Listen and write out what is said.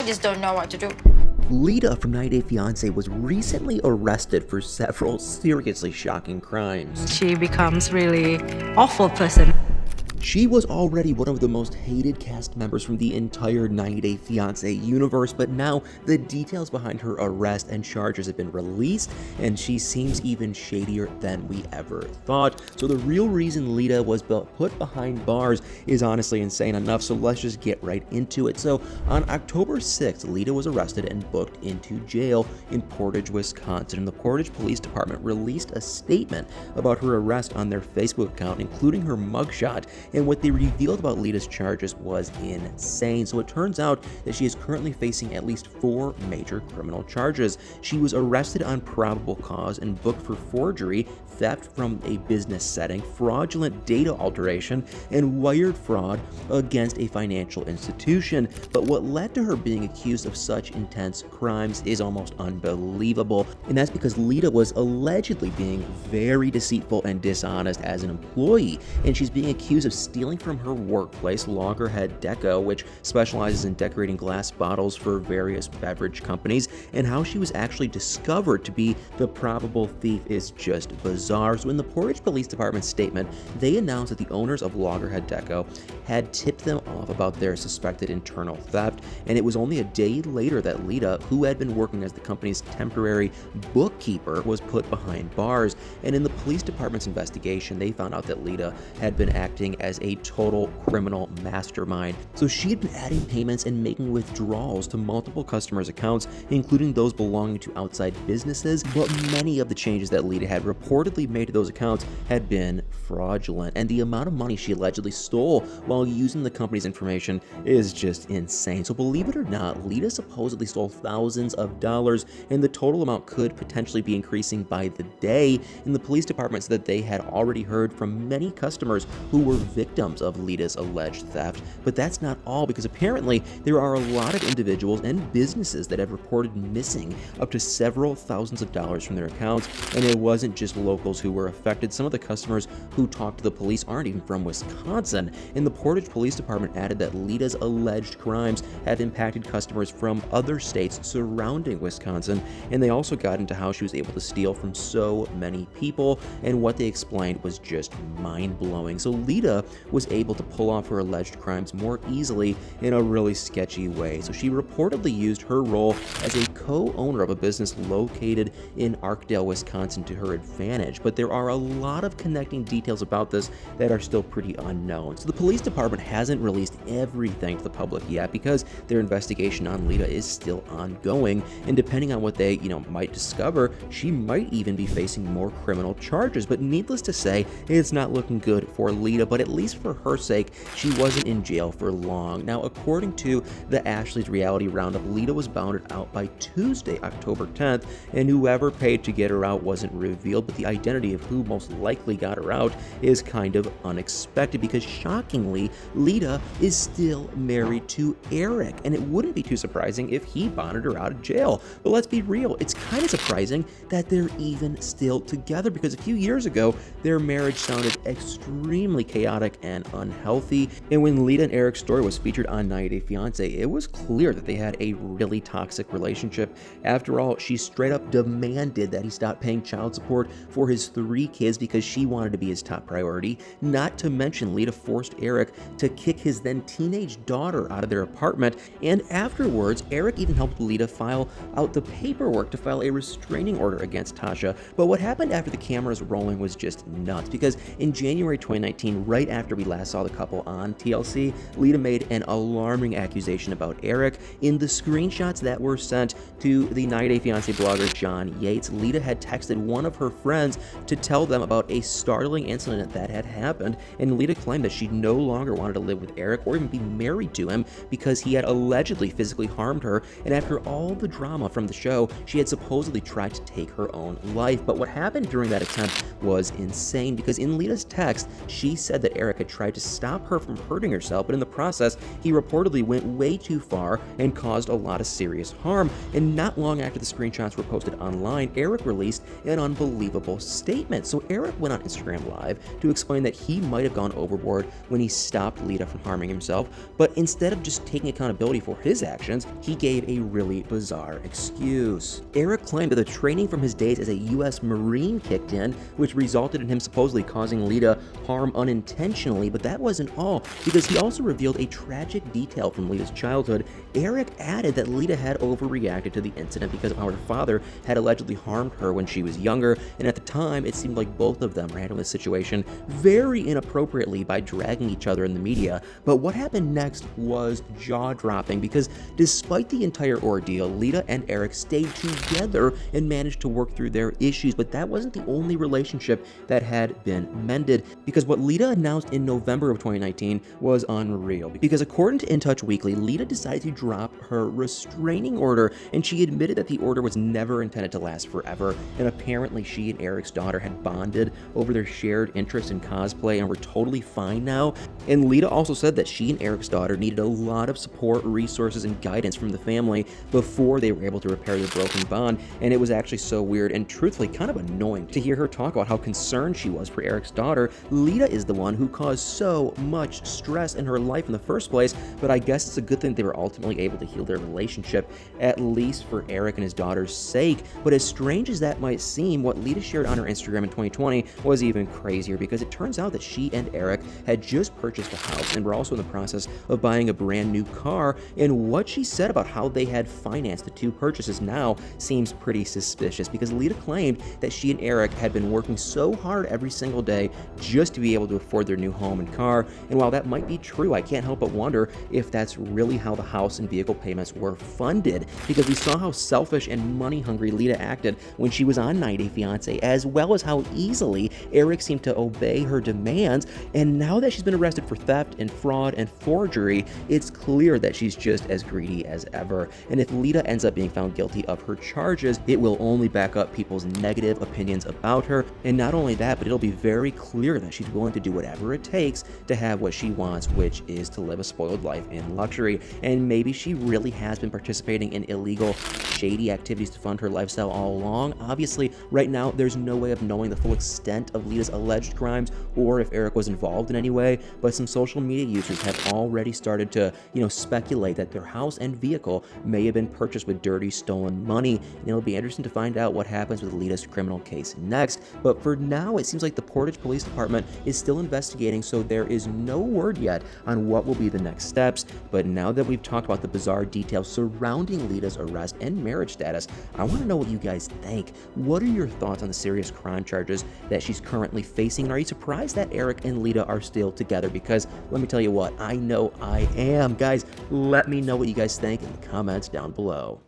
just don't know what to do. Leida from 90 Day Fiance was recently arrested for several seriously shocking crimes. She becomes really awful person. She was already one of the most hated cast members from the entire 90 Day Fiance universe, but now the details behind her arrest and charges have been released, and she seems even shadier than we ever thought. So the real reason Leida was put behind bars is honestly insane enough, so let's just get right into it. So on October 6th, Leida was arrested and booked into jail in Portage, Wisconsin, and the Portage Police Department released a statement about her arrest on their Facebook account, including her mugshot. And what they revealed about Leida's charges was insane. So it turns out that she is currently facing at least 4 major criminal charges. She was arrested on probable cause and booked for forgery, theft from a business setting, fraudulent data alteration, and wired fraud against a financial institution. But what led to her being accused of such intense crimes is almost unbelievable. And that's because Leida was allegedly being very deceitful and dishonest as an employee. And she's being accused of stealing from her workplace, Loggerhead Deco, which specializes in decorating glass bottles for various beverage companies, and how she was actually discovered to be the probable thief is just bizarre. So in the Portage Police Department statement, they announced that the owners of Loggerhead Deco had tipped them off about their suspected internal theft, and it was only a day later that Leida, who had been working as the company's temporary bookkeeper, was put behind bars. And in the police department's investigation, they found out that Leida had been acting as a total criminal mastermind. So she had been adding payments and making withdrawals to multiple customers' accounts, including those belonging to outside businesses, but many of the changes that Leida had reportedly made to those accounts had been fraudulent, and the amount of money she allegedly stole while using the company's information is just insane. So believe it or not, Leida supposedly stole thousands of dollars, and the total amount could potentially be increasing by the day. And the police department said that they had already heard from many customers who were victims of Leida's alleged theft. But that's not all, because apparently there are a lot of individuals and businesses that have reported missing up to several thousands of dollars from their accounts, and it wasn't just locals who were affected. Some of the customers who talked to the police aren't even from Wisconsin. And the Portage Police Department added that Leida's alleged crimes have impacted customers from other states surrounding Wisconsin, and they also got into how she was able to steal from so many people, and what they explained was just mind-blowing. So Leida was able to pull off her alleged crimes more easily in a really sketchy way. So she reportedly used her role as a co-owner of a business located in Arkdale, Wisconsin to her advantage, but there are a lot of connecting details about this that are still pretty unknown. So the police department hasn't released everything to the public yet because their investigation on Leida is still ongoing, and depending on what they, might discover, she might even be facing more criminal charges. But needless to say, it's not looking good for Leida, but at least for her sake, she wasn't in jail for long. Now, according to the Ashley's Reality Roundup, Leida was bounded out by Tuesday, October 10th, and whoever paid to get her out wasn't revealed, but the identity of who most likely got her out is kind of unexpected, because shockingly, Leida is still married to Eric, and it wouldn't be too surprising if he bonded her out of jail. But let's be real, it's kind of surprising that they're even still together, because a few years ago, their marriage sounded extremely chaotic and unhealthy, and when Leida and Eric's story was featured on 90 Day Fiance, it was clear that they had a really toxic relationship. After all, she straight up demanded that he stop paying child support for his 3 kids because she wanted to be his top priority. Not to mention, Leida forced Eric to kick his then teenage daughter out of their apartment, and afterwards, Eric even helped Leida file out the paperwork to file a restraining order against Tasha. But what happened after the cameras rolling was just nuts, because in January 2019, right after we last saw the couple on TLC, Leida made an alarming accusation about Eric. In the screenshots that were sent to the 90 Day Fiance blogger John Yates, Leida had texted one of her friends to tell them about a startling incident that had happened, and Leida claimed that she no longer wanted to live with Eric or even be married to him because he had allegedly physically harmed her, and after all the drama from the show, she had supposedly tried to take her own life. But what happened during that attempt was insane, because in Leida's text, she said that Eric had tried to stop her from hurting herself, but in the process, he reportedly went way too far and caused a lot of serious harm. And not long after the screenshots were posted online, Eric released an unbelievable statement. So Eric went on Instagram Live to explain that he might have gone overboard when he stopped Leida from harming himself, but instead of just taking accountability for his actions, he gave a really bizarre excuse. Eric claimed that the training from his days as a U.S. Marine kicked in, which resulted in him supposedly causing Leida harm unintentionally, but that wasn't all, because he also revealed a tragic detail from Leida's childhood. Eric added that Leida had overreacted to the incident because of how her father had allegedly harmed her when she was younger, and at the time, it seemed like both of them were handling the situation very inappropriately by dragging each other in the media. But what happened next was jaw-dropping, because despite the entire ordeal, Leida and Eric stayed together and managed to work through their issues, but that wasn't the only relationship that had been mended, because what Leida announced in November of 2019 was unreal. Because according to In Touch Weekly, Leida decided to drop her restraining order, and she admitted that the order was never intended to last forever, and apparently she and Eric's daughter had bonded over their shared interest in cosplay and were totally fine now. And Leida also said that she and Eric's daughter needed a lot of support, resources, and guidance from the family before they were able to repair their broken bond, and it was actually so weird and truthfully kind of annoying to hear her talk about how concerned she was for Eric's daughter. Leida is the one who caused so much stress in her life in the first place, but I guess it's a good thing they were ultimately able to heal their relationship, at least for Eric and his daughter's sake. But as strange as that might seem, what Leida shared on her Instagram in 2020 was even crazier, because it turns out that she and Eric had just purchased a house and were also in the process of buying a brand new car, and what she said about how they had financed the two purchases now seems pretty suspicious, because Leida claimed that she and Eric had been working so hard every single day just to be able to afford their new home and car. And while that might be true, I can't help but wonder if that's really how the house and vehicle payments were funded, because we saw how selfish and money hungry Leida acted when she was on 90 Day Fiance, as well as how easily Eric seemed to obey her demands. And now that she's been arrested for theft and fraud and forgery, it's clear that she's just as greedy as ever. And if Leida ends up being found guilty of her charges, it will only back up people's negative opinions about her. And not only that, but it'll be very clear that she's willing to do whatever it takes to have what she wants, which is to live a spoiled life in luxury. And maybe she really has been participating in illegal, shady activities to fund her lifestyle all along. Obviously, right now, there's no way of knowing the full extent of Leida's alleged crimes or if Eric was involved in any way, but some social media users have already started to, speculate that their house and vehicle may have been purchased with dirty, stolen money, and it'll be interesting to find out what happens with Leida's criminal case next. But for now, it seems like the Portage Police Department is still investigating, so there is no word yet on what will be the next steps. But now that we've talked about the bizarre details surrounding Leida's arrest and marriage status, I want to know what you guys think. What are your thoughts on the serious crime charges that she's currently facing, and are you surprised that Eric and Leida are still together? Because let me tell you what, I know I am. Guys, let me know what you guys think in the comments down below.